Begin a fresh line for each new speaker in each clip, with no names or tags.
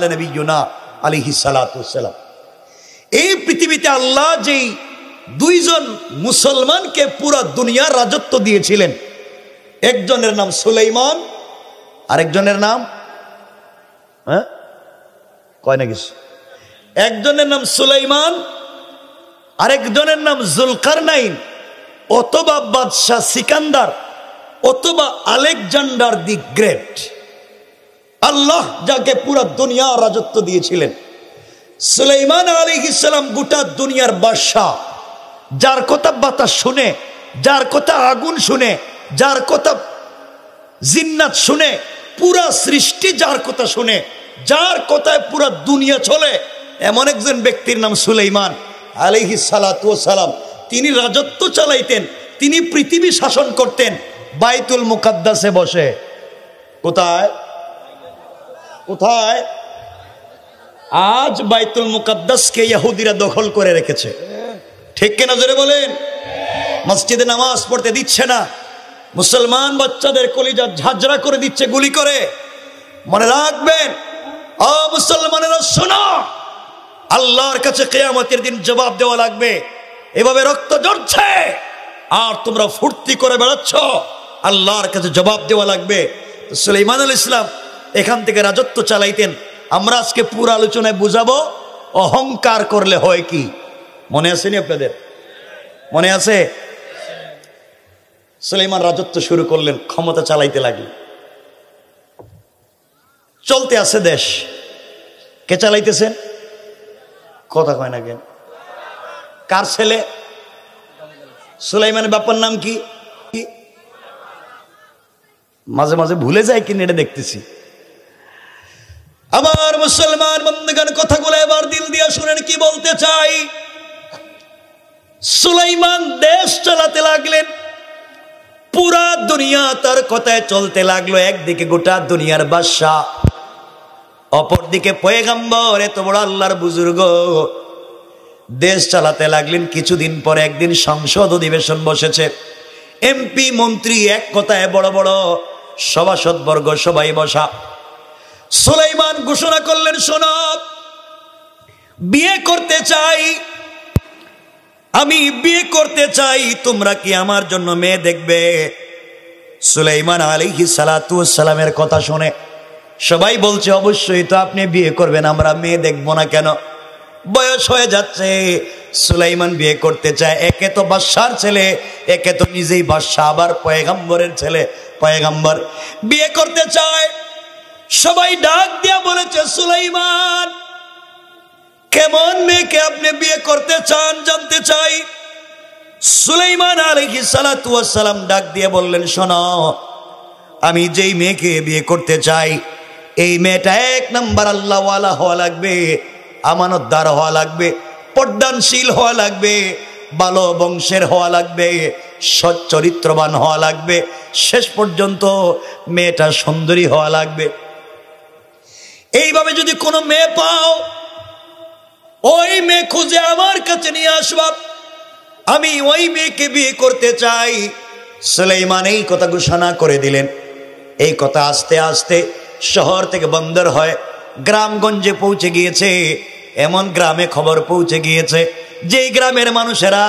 নবিয়্যুনা আলাইহিস সালাতু ওয়াস সালাম। এই পৃথিবীতে আল্লাহ যেই দুইজন মুসলমানকে পুরো দুনিয়ার রাজত্ব দিয়েছিলেন, একজনের নাম সুলাইমান, আরেকজনের নাম কয় না কিছু, একজনের নাম সুলাইমান, আরেকজনের নাম জুলকারনাইন, অথবা বাদশাহ সিকান্দার, অথবা আলেকজান্ডার দি গ্রেট। আল্লাহ যাকে পুরো দুনিয়া রাজত্ব দিয়েছিলেন, সুলাইমান আলাইহিস সালাম গোটা দুনিয়ার বাদশাহ, যার কথা বাতাস শুনে, যার কথা আগুন শুনে, যার কথা জিন্নাত শুনে, পুরা সৃষ্টি যার কথা শুনে, যার কথায় পুরা দুনিয়া চলে, এমন একজন ব্যক্তির নাম সুলাইমান আলাইহিস সালাতু ওয়াস সালাম। তিনি রাজত্ব চালাইতেন, তিনি পৃথিবী শাসন করতেন বাইতুল মুকাদ্দাসে বসে। কোথায় কোথায়? আজ বাইতুল মুকাদ্দাসকে ইহুদিরা দখল করে রেখেছে, ঠিক কিনা জোরে বলেন? মসজিদে নামাজ পড়তে দিচ্ছে না, মুসলমান বাচ্চাদের কলিজা ঝাঁঝরা করে দিচ্ছে গুলি করে। মনে রাখবেন ও মুসলমানেরা, শোনো, আল্লাহর কাছে কিয়ামতের দিন জবাব দেওয়া লাগবে। এভাবে রক্ত ঝরছে আর তোমরা ফুর্তি করে বেড়াচ্ছ, আল্লাহর কাছে জবাব দেওয়া লাগবে। সুলাইমান আলাইহিস সালাম এখান থেকে রাজত্ব চালাইতেন। আমরা আজকে পুরো আলোচনায় বুঝাবো অহংকার করলে হয় কি। মনে আসেনি আপনাদের? মনে আছে? সুলাইমান রাজত্ব শুরু করলেন, ক্ষমতা চালাইতে লাগলেন, চলতে আছে দেশ। কে চালাইতেছেন? কথা কয় না কেন? কার ছেলে? সুলাইমানের বাবার নাম কি? মাঝে মাঝে ভুলে যায় কিনা এটা দেখতেছি। আমার মুসলমান বন্ধুগণ, কথাগুলো এবার দিল দিয়ে শুনেন কি বলতে চাই। সুলাইমান দেশ চালাতে লাগলেন, পুরা দুনিয়া তার কথায় চলতে লাগলো। একদিকে গোটা দুনিয়ার বাদশাহ, অপরদিকে পয়গম্বর, এত বড় আল্লাহর বুজুর্গ, দেশ চালাতে লাগলেন। কিছুদিন পরে একদিন সংসদ অধিবেশন বসেছে, এমপি মন্ত্রী এক কথায় বড় বড় সভাসদবর্গ সবাই বসা। সুলাইমান ঘোষণা করলেন, শোনো, বিয়ে করতে চাই, আমি বিয়ে করতে চাই, তোমরা কি আমার জন্য মেয়ে দেখবে? সুলাইমান আলাইহিস সালাতু ওয়াস সালামের কথা শুনে সবাই বলছে, অবশ্যই তো আপনি বিয়ে করবেন, আমরা মেয়ে দেখবো না কেন? বয়স হয়ে যাচ্ছে, সুলাইমান বিয়ে করতে চায়। একে তো বাদশার ছেলে, একে তো নিজেই বাদশা, আবার পয়গম্বরের ছেলে, পয়গম্বর বিয়ে করতে চায়। সবাই ডাক দিয়া বলেছে, সুলাইমান, কেমন মেয়েকে আপনি বিয়ে করতে চান জানতে চাই। সুলাইমান আলাইহিস সালাতু ওয়াস সালাম ডাক দিয়ে বললেন, শোনো, আমি যেই মেয়েকে বিয়ে করতে চাই, এই মেয়েটা এক নাম্বার আল্লাহওয়ালা হওয়া লাগবে, আমানতদার হওয়া লাগবে, পর্দানশীল হওয়া লাগবে, ভালো বংশের হওয়া লাগবে, সৎ চরিত্রবান হওয়া লাগবে, শেষ পর্যন্ত মেয়েটা সুন্দরী হওয়া লাগবে। এইভাবে যদি কোনো মেয়ে পাও, ওই মেয়ে খুঁজে আমার কাছে নিয়ে আসবা, আমি ওই মেয়েকে বিয়ে করতে চাই। সুলাইমান এই কথা ঘোষণা করে দিলেন। এই কথা আস্তে আস্তে শহর থেকে বন্দর হয় গ্রামগঞ্জে পৌঁছে গিয়েছে। এমন গ্রামে খবর পৌঁছে গিয়েছে, যেই গ্রামের মানুষেরা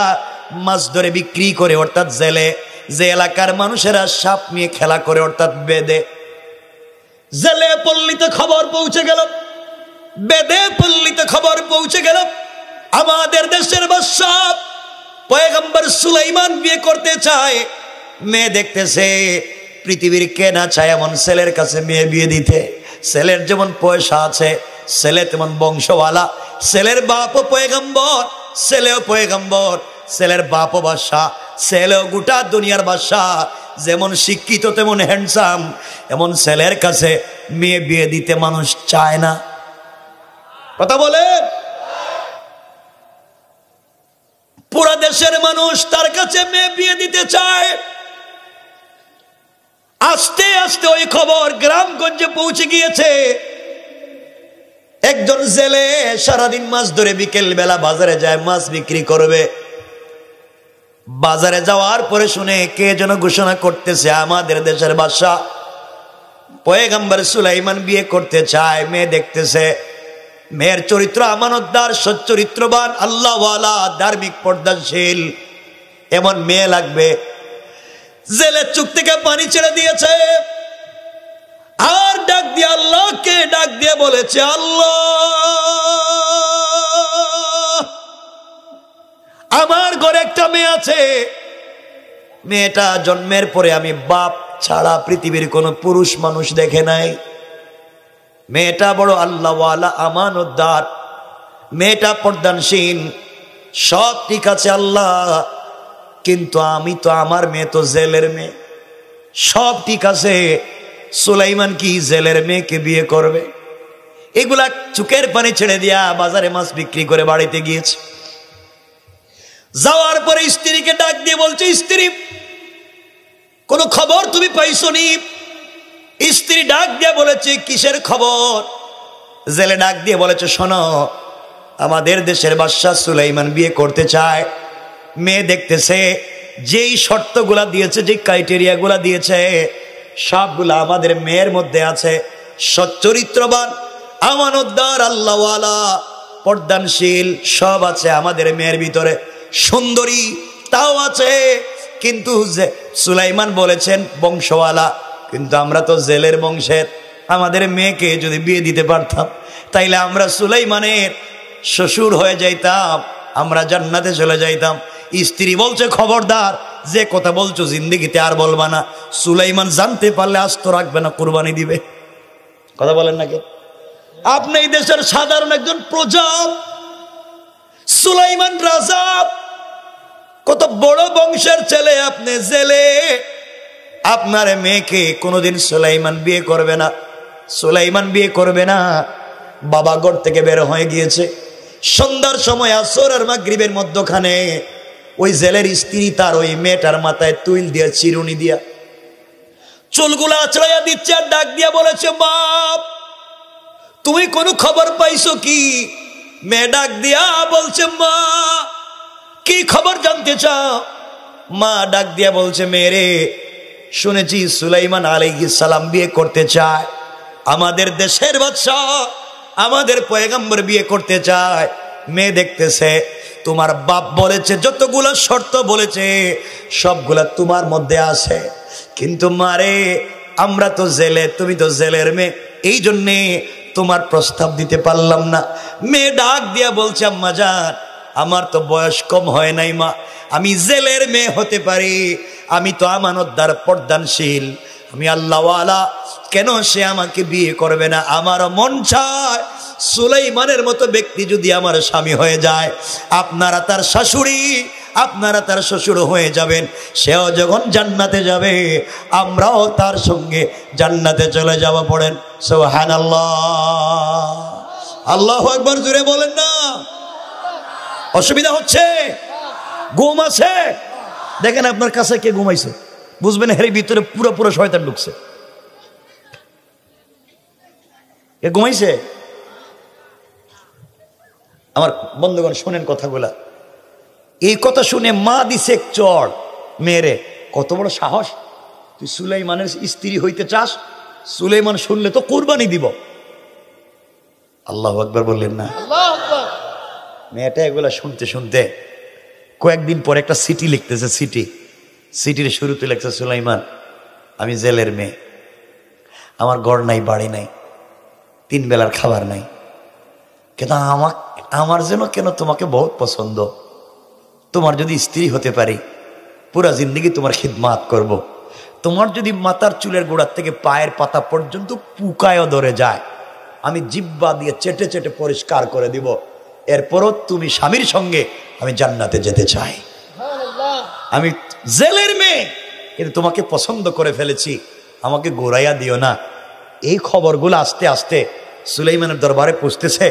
মাছ ধরে বিক্রি করে, অর্থাৎ জেলে, যে এলাকার মানুষেরা সাপ নিয়ে খেলা করে, অর্থাৎ বেদে, জেলে পল্লীতে খবর পৌঁছে গেল, বেদে পল্লীতে খবর পৌঁছে গেল, আমাদের দেশের বাদশা পয়গম্বর সুলাইমান বিয়ে করতে চায়। মেয়ে দেখতেছে, পৃথিবীর কে না চায় এমন ছেলের কাছে মেয়ে বিয়ে দিতে। ছেলের যেমন পয়সা আছে, ছেলে তেমন বংশওয়ালা, ছেলের বাপও পয়গম্বর, ছেলেও পয়গম্বর, ছেলের বাপও বাদশা, ছেলেও গোটা দুনিয়ার বাদশা। যেমন শিক্ষিত তেমন হ্যান্ডসাম, এমন ছেলের কাছে মেয়ে বিয়ে দিতে মানুষ চায় না। কথা বলে, পুরা দেশের মানুষ তার কাছে মেয়ে বিয়ে দিতে চায়। আস্তে আস্তে ওই খবর গ্রামগঞ্জে পৌঁছে গিয়েছে। একজন জেলে সারাদিন মাছ ধরে বিকেল বেলা বাজারে যায়, মাছ বিক্রি করবে। বাজারে যাওয়ার পরে শুনে কে যেন ঘোষণা করতেছে, আমাদের দেশের বাদশা পয়গম্বর সুলাইমান বিয়ে করতে চায়, মেয়ে দেখতেছে, মেয়ের চরিত্র আমানতদার, সচ্চরিত্রবান, আল্লাহওয়ালা, ধার্মিক, পর্দাশীল, এমন মেয়ে লাগবে। জেলের চোখ থেকে পানি ছেড়ে দিয়েছে, আর ডাক দিয়ে আল্লাহকে ডাক দিয়ে বলেছে, আল্লাহ আমার ঘরে একটা মেয়ে আছে, মেয়েটা জন্মের পরে আমি বাপ ছাড়া পৃথিবীর কোনো পুরুষ মানুষ দেখে নাই। মেয়েটা বড় আল্লাহওয়ালা, আমানতদার, মেয়েটা পর্দানশীল, সব ঠিক আছে আল্লাহ, কিন্তু আমি তো, আমার মেয়ে তো জেলের মেয়ে। সব ঠিক আছে, সুলাইমান কি জেলের মেয়েকে বিয়ে করবে? এগুলা চোখের পানি ছেড়ে দিয়া বাজারে মাছ বিক্রি করে বাড়িতে গিয়েছে। যাওয়ার পরে স্ত্রীকে ডাক দিয়ে বলছে, স্ত্রী কোন খবর তুমি পাইছো নি? স্ত্রী ডাক দিয়ে বলেছে, কিসের খবর? জেলে ডাক দিয়ে বলেছে, শোনো, আমাদের দেশের বাদশা সুলাইমান বিয়ে করতে চায়, মেয়ে দেখতেছে, যেই শর্তগুলা দিয়েছে, যে ক্রাইটেরিয়া গুলা দিয়েছে, সবগুলা আমাদের মেয়ের মধ্যে আছে। সচ্চরিত্রবান, আমানতদার, আল্লাহওয়ালা, পর্দানশীল, সব আছে আমাদের মেয়ের ভিতরে। সুন্দরী তাও আছে, কিন্তু সুলাইমান বলেছেন বংশওয়ালা, কিন্তু আমরা তো জেলের বংশের। আমাদের মেয়েকে যদি বিয়ে দিতে পারতাম, তাইলে আমরা সুলাইমানের শ্বশুর হয়ে যাইতাম, আমরা জান্নাতে চলে যাইতাম। স্ত্রী বলছে, খবরদার, যে কথা বলছো জিন্দেগিতে আর বলবা না। সুলাইমান জানতে পারলে আস্ত রাখবে না, কুরবানি দিবে। কথা বলেন নাকি? আপনি এই দেশের সাধারণ একজন প্রজা, সুলাইমান রাজা, কত বড় বংশের ছেলে, আপনি জেলে। আপনার মেয়েকে কোনোদিন সুলাইমান বিয়ে করবে না, সুলাইমান বিয়ে করবে না। বাবা ঘর থেকে বের হয়ে গিয়েছে, সন্ধ্যার সময় আসর আর মাগরিবের মধ্যখানে ওই জেলের স্ত্রী তার ওই মেয়েটার মাথায় তুইল দিয়া, চিরুনি দিয়া চুলগুলা আছড়াইয়া দিচ্ছে, আর ডাক দিয়া বলেছে, বাপ তুমি কোনো খবর পাইছো কি? মেয়ে ডাক দিয়া বলছে, মা কি খবর জানতে চাও? মা ডাক দিয়া বলছে, মেরে শুনেছি সুলাইমান আলাইহিস সালাম বিয়ে করতে চায়, আমাদের দেশের বাদশা, আমাদের পয়গম্বর বিয়ে করতে চায়। মেয়ে দেখতেছে, তোমার বাপ বলেছে, যতগুলো শর্ত বলেছে সবগুলা তোমার মধ্যে আছে, কিন্তু মারে আমরা তো জেলে, তুমি তো জেলের মেয়ে, এই জন্যে তোমার প্রস্তাব দিতে পারলাম না। মেয়ে ডাক দিয়া বলছে, আম্মা জান, আমার তো বয়স কম হয় নাই মা, আমি জেলের মেয়ে হতে পারি, আমি তো আমানতদার, পর্দানশীল, আমি আল্লাহওয়ালা, কেন সে আমাকে বিয়ে করবে না? আমার মন চায় সুলাইমানের মতো ব্যক্তি যদি আমার স্বামী হয়ে যায়, আপনারা তার শাশুড়ি, আপনারা তার শ্বশুর হয়ে যাবেন, সেও যখন জান্নাতে যাবে আমরাও তার সঙ্গে জান্নাতে চলে যাব। পড়েন সুবহানাল্লাহ, আল্লাহু আকবার, জোরে বলেন না। অসুবিধা হচ্ছে? ঘুম আছে? দেখেন আপনার কাছে কে ঘুমাইছে, বুঝবেন এর ভিতরে পুরো পুরো শয়তান ঢুকছে। কে ঘুমাইছে? আমার বন্ধুগণ শুনেন কথাগুলা। এই কথা শুনে মা দিছে এক চড় মেরে, কত বড় সাহস, তুই সুলাইমানের স্ত্রী হইতে চাস? সুলাইমান শুনলে তো কুরবানি দিব। আল্লাহু আকবার বললেন না? মেয়েটা এগুলা শুনতে শুনতে কয়েকদিন পরে একটা চিঠি লিখতেছে। চিঠির শুরুতে লিখছে, সুলাইমান আমি জেলের মেয়ে, আমার ঘর নাই, বাড়ি নাই, 3 বেলার খাবার নাই, কিন্তু আমার যেন কেন তোমাকে বহুত পছন্দ, তোমার যদি স্ত্রী হতে পারি পুরা জিন্দগি তোমার খিদমাত করব। তোমার যদি মাথার চুলের গোড়ার থেকে পায়ের পাতা পর্যন্ত পুকায়ও ধরে যায়, আমি জিহ্বা দিয়ে চেটে চেটে পরিষ্কার করে দিব, এরপরও তুমি স্বামীর সঙ্গে আমি জান্নাতে যেতে চাই। আমি জেলের মেয়ে কিন্তু তোমাকে পছন্দ করে ফেলেছি, আমাকে গোড়াইয়া দিও না। এই খবরগুলো আস্তে আস্তে সুলাইমানের দরবারে পৌঁছতেছে।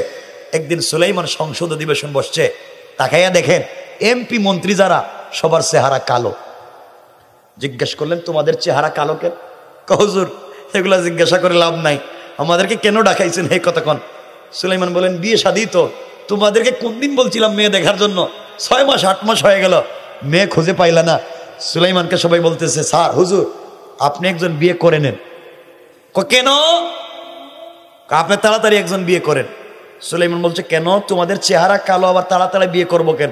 একদিন সুলাইমান সংসদ অধিবেশন বসছে, তাকাইয়া দেখেন এমপি মন্ত্রী যারা সবার চেহারা কালো। জিজ্ঞেস করলেন, তোমাদের চেহারা কালো কেন? হুজুর এগুলা জিজ্ঞাসা করে লাভ নাই, আমাদেরকে কেন ডাকাইছেন এই কতক্ষণ? সুলাইমান বলেন, বিয়ে শাদী তো, তোমাদেরকে কোন দিন বলছিলাম মেয়ে দেখার জন্য, 6 মাস 8 মাস হয়ে গেল, মেয়ে খুঁজে পাইলা না। সুলাইমানকে সবাই বলতেছে, স্যার হুজুর আপনি একজন বিয়ে করে নেন। কেন? আপনি তাড়াতাড়ি একজন বিয়ে করেন। সুলাইমান বলছে, কেন? তোমাদের চেহারা কালো, আবার তাড়াতাড়ি বিয়ে করবো কেন?